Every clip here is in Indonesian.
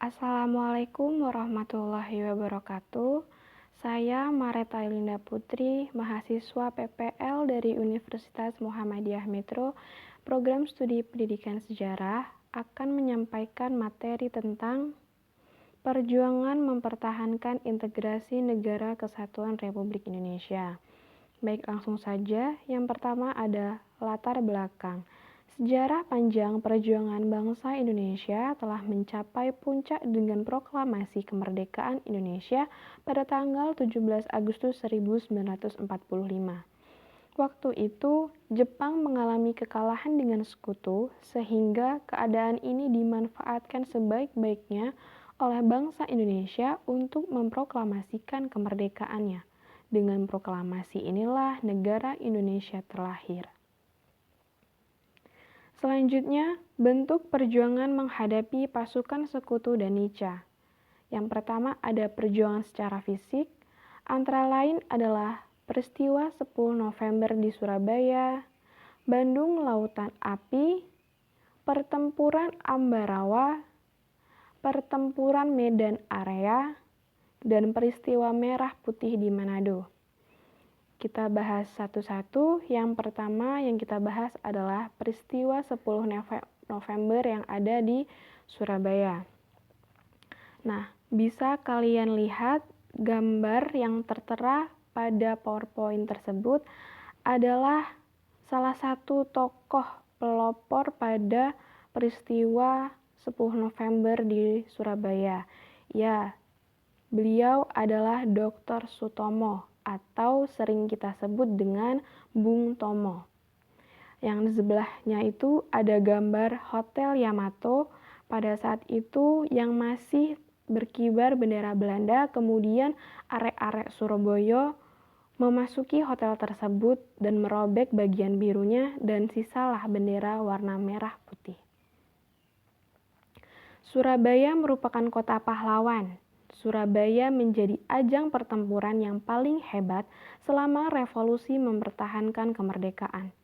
Assalamualaikum warahmatullahi wabarakatuh. Saya Mareta Elinda Putri, mahasiswa PPL dari Universitas Muhammadiyah Metro, Program Studi Pendidikan Sejarah, akan menyampaikan materi tentang perjuangan mempertahankan integrasi Negara Kesatuan Republik Indonesia. Baik, langsung saja. Yang pertama ada latar belakang. Sejarah panjang perjuangan bangsa Indonesia telah mencapai puncak dengan proklamasi kemerdekaan Indonesia pada tanggal 17 Agustus 1945. Waktu itu, Jepang mengalami kekalahan dengan sekutu, sehingga keadaan ini dimanfaatkan sebaik-baiknya oleh bangsa Indonesia untuk memproklamasikan kemerdekaannya. Dengan proklamasi inilah negara Indonesia terlahir. Selanjutnya, bentuk perjuangan menghadapi pasukan sekutu dan Nica. Yang pertama ada perjuangan secara fisik, antara lain adalah peristiwa 10 November di Surabaya, Bandung Lautan Api, pertempuran Ambarawa, pertempuran Medan Area, dan peristiwa Merah Putih di Manado. Kita bahas satu-satu. Yang pertama yang kita bahas adalah peristiwa 10 November yang ada di Surabaya. Nah, bisa kalian lihat gambar yang tertera pada PowerPoint tersebut adalah salah satu tokoh pelopor pada peristiwa 10 November di Surabaya. Ya, beliau adalah Dr. Sutomo atau sering kita sebut dengan Bung Tomo. Yang di sebelahnya itu ada gambar Hotel Yamato pada saat itu yang masih berkibar bendera Belanda, kemudian arek-arek Surabaya memasuki hotel tersebut dan merobek bagian birunya dan sisalah bendera warna merah putih. Surabaya merupakan kota pahlawan. Surabaya menjadi ajang pertempuran yang paling hebat selama revolusi mempertahankan kemerdekaan.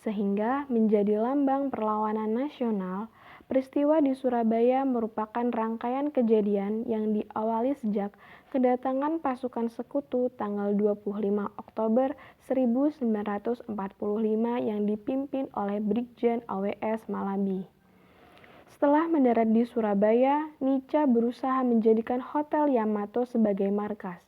Sehingga menjadi lambang perlawanan nasional, peristiwa di Surabaya merupakan rangkaian kejadian yang diawali sejak kedatangan pasukan sekutu tanggal 25 Oktober 1945 yang dipimpin oleh Brigjen AWS Malabi. Setelah mendarat di Surabaya, Nica berusaha menjadikan Hotel Yamato sebagai markas.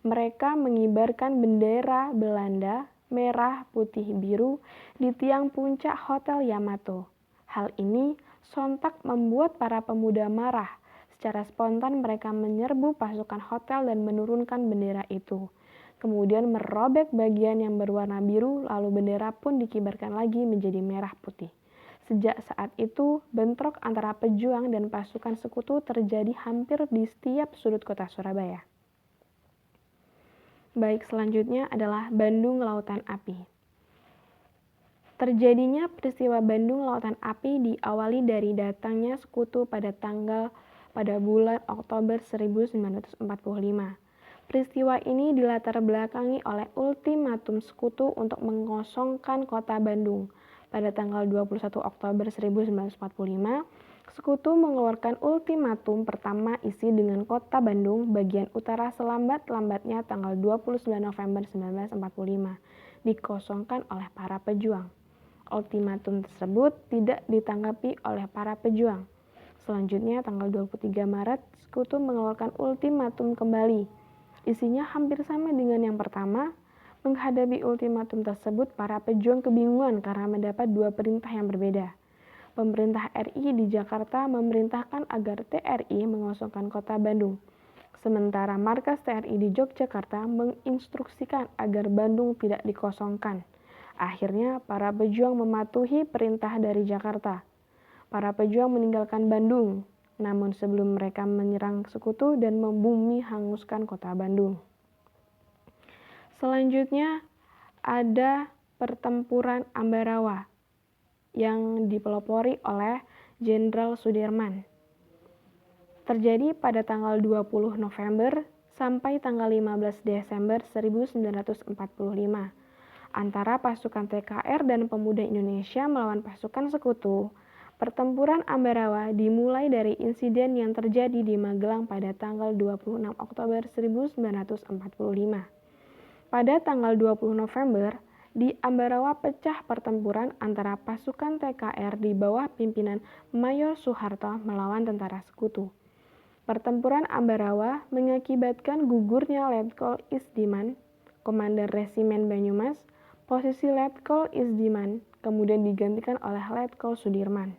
Mereka mengibarkan bendera Belanda, merah, putih, biru di tiang puncak Hotel Yamato. Hal ini sontak membuat para pemuda marah. Secara spontan mereka menyerbu pasukan hotel dan menurunkan bendera itu. Kemudian merobek bagian yang berwarna biru, lalu bendera pun dikibarkan lagi menjadi merah putih. Sejak saat itu, bentrok antara pejuang dan pasukan sekutu terjadi hampir di setiap sudut kota Surabaya. Baik, selanjutnya adalah Bandung Lautan Api. Terjadinya peristiwa Bandung Lautan Api diawali dari datangnya sekutu pada bulan Oktober 1945. Peristiwa ini dilatar belakangi oleh ultimatum sekutu untuk mengosongkan kota Bandung. Pada tanggal 21 Oktober 1945, Sekutu mengeluarkan ultimatum pertama isi dengan kota Bandung bagian utara selambat-lambatnya tanggal 29 November 1945 dikosongkan oleh para pejuang. Ultimatum tersebut tidak ditanggapi oleh para pejuang. Selanjutnya tanggal 23 Maret, Sekutu mengeluarkan ultimatum kembali. Isinya hampir sama dengan yang pertama. Menghadapi ultimatum tersebut, para pejuang kebingungan karena mendapat dua perintah yang berbeda. Pemerintah RI di Jakarta memerintahkan agar TRI mengosongkan kota Bandung. Sementara markas TRI di Yogyakarta menginstruksikan agar Bandung tidak dikosongkan. Akhirnya, para pejuang mematuhi perintah dari Jakarta. Para pejuang meninggalkan Bandung, namun sebelum mereka menyerang sekutu dan membumi hanguskan kota Bandung. Selanjutnya ada pertempuran Ambarawa yang dipelopori oleh Jenderal Sudirman. Terjadi pada tanggal 20 November sampai tanggal 15 Desember 1945 antara pasukan TKR dan pemuda Indonesia melawan pasukan sekutu. Pertempuran Ambarawa dimulai dari insiden yang terjadi di Magelang pada tanggal 26 Oktober 1945. Pada tanggal 20 November, di Ambarawa pecah pertempuran antara pasukan TKR di bawah pimpinan Mayor Soeharto melawan tentara sekutu. Pertempuran Ambarawa mengakibatkan gugurnya Letkol Isdiman, Komandan Resimen Banyumas. Posisi Letkol Isdiman kemudian digantikan oleh Letkol Sudirman.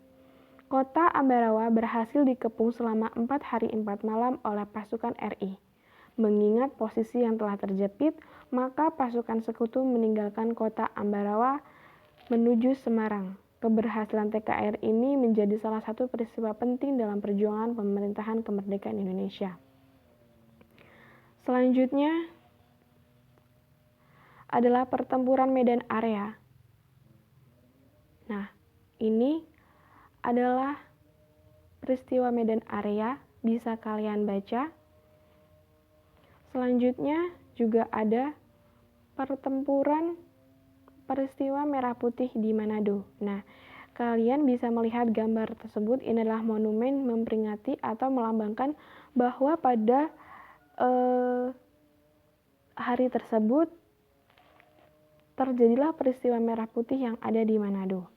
Kota Ambarawa berhasil dikepung selama 4 hari 4 malam oleh pasukan RI. Mengingat posisi yang telah terjepit, maka pasukan sekutu meninggalkan kota Ambarawa menuju Semarang. Keberhasilan TKR ini menjadi salah satu peristiwa penting dalam perjuangan pemerintahan kemerdekaan Indonesia. Selanjutnya adalah pertempuran Medan Area. Nah, ini adalah peristiwa Medan Area, bisa kalian baca. Selanjutnya juga ada pertempuran peristiwa Merah Putih di Manado. Nah, kalian bisa melihat gambar tersebut. Ini adalah monumen memperingati atau melambangkan bahwa pada hari tersebut terjadilah peristiwa Merah Putih yang ada di Manado.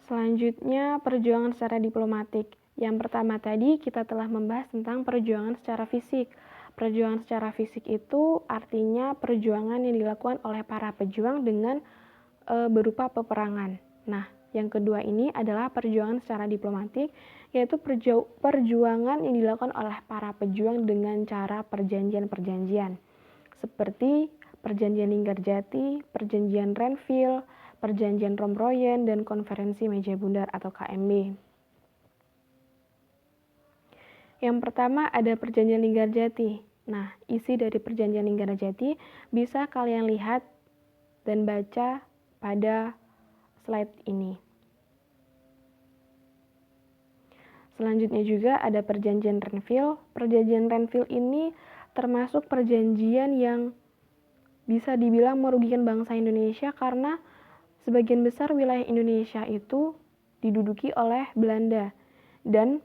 Selanjutnya, perjuangan secara diplomatik. Yang pertama tadi kita telah membahas tentang perjuangan secara fisik. Perjuangan secara fisik itu artinya perjuangan yang dilakukan oleh para pejuang dengan berupa peperangan. Nah, yang kedua ini adalah perjuangan secara diplomatik, yaitu perjuangan yang dilakukan oleh para pejuang dengan cara perjanjian-perjanjian. Seperti Perjanjian Linggarjati, Perjanjian Renville, Perjanjian Romroyen, dan Konferensi Meja Bundar atau KMB. Yang pertama ada Perjanjian Linggarjati. Nah, isi dari Perjanjian Linggarjati bisa kalian lihat dan baca pada slide ini. Selanjutnya juga ada Perjanjian Renville. Perjanjian Renville ini termasuk perjanjian yang bisa dibilang merugikan bangsa Indonesia karena sebagian besar wilayah Indonesia itu diduduki oleh Belanda, dan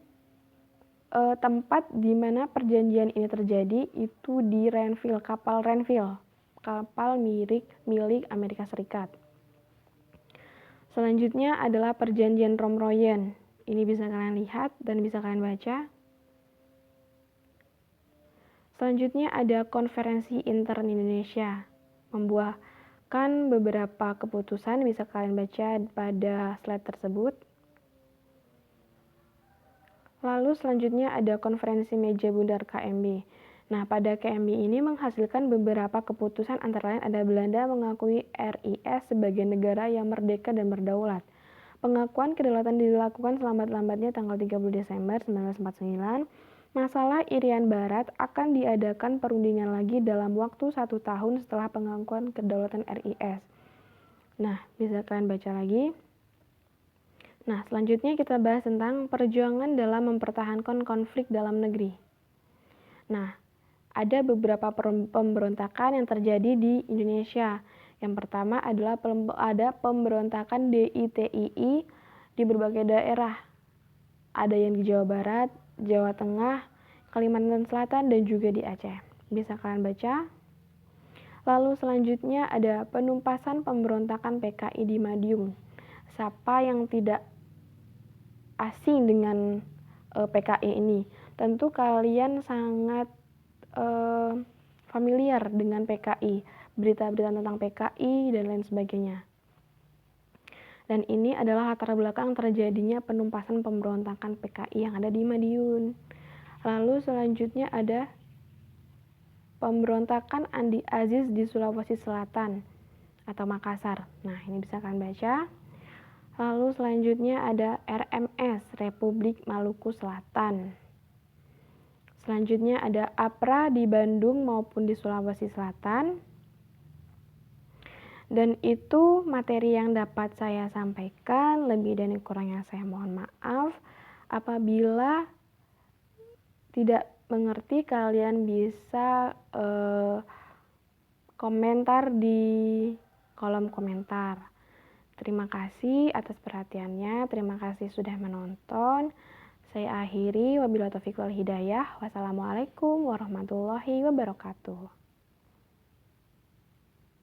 tempat di mana perjanjian ini terjadi itu di Renville, kapal milik Amerika Serikat. Selanjutnya adalah Perjanjian Romroyen. Ini bisa kalian lihat dan bisa kalian baca. Selanjutnya ada Konferensi Intern Indonesia, membuahkan beberapa keputusan, bisa kalian baca pada slide tersebut. Lalu selanjutnya ada Konferensi Meja Bundar KMB. Nah, pada KMB ini menghasilkan beberapa keputusan, antara lain ada Belanda mengakui RIS sebagai negara yang merdeka dan berdaulat. Pengakuan kedaulatan dilakukan selambat-lambatnya tanggal 30 Desember 1949. Masalah Irian Barat akan diadakan perundingan lagi dalam waktu 1 tahun setelah pengakuan kedaulatan RIS. Nah, bisa kalian baca lagi. Nah, selanjutnya kita bahas tentang perjuangan dalam mempertahankan konflik dalam negeri. Nah, ada beberapa pemberontakan yang terjadi di Indonesia. Yang pertama adalah ada pemberontakan DITII di berbagai daerah. Ada yang di Jawa Barat, Jawa Tengah, Kalimantan Selatan, dan juga di Aceh. Bisa kalian baca. Lalu selanjutnya ada penumpasan pemberontakan PKI di Madiun. Siapa yang tidak asing dengan PKI ini? Tentu kalian sangat familiar dengan PKI, berita-berita tentang PKI dan lain sebagainya. Dan ini adalah latar belakang terjadinya penumpasan pemberontakan PKI yang ada di Madiun. Lalu selanjutnya ada pemberontakan Andi Aziz di Sulawesi Selatan atau Makassar. Nah, ini bisa kalian baca. Lalu selanjutnya ada RMS, Republik Maluku Selatan. Selanjutnya ada APRA di Bandung maupun di Sulawesi Selatan. Dan itu materi yang dapat saya sampaikan. Lebih dan kurangnya saya mohon maaf. Apabila tidak mengerti, kalian bisa komentar di kolom komentar. Terima kasih atas perhatiannya, terima kasih sudah menonton. Saya akhiri, wabillahi taufiq wal hidayah. Wassalamualaikum warahmatullahi wabarakatuh.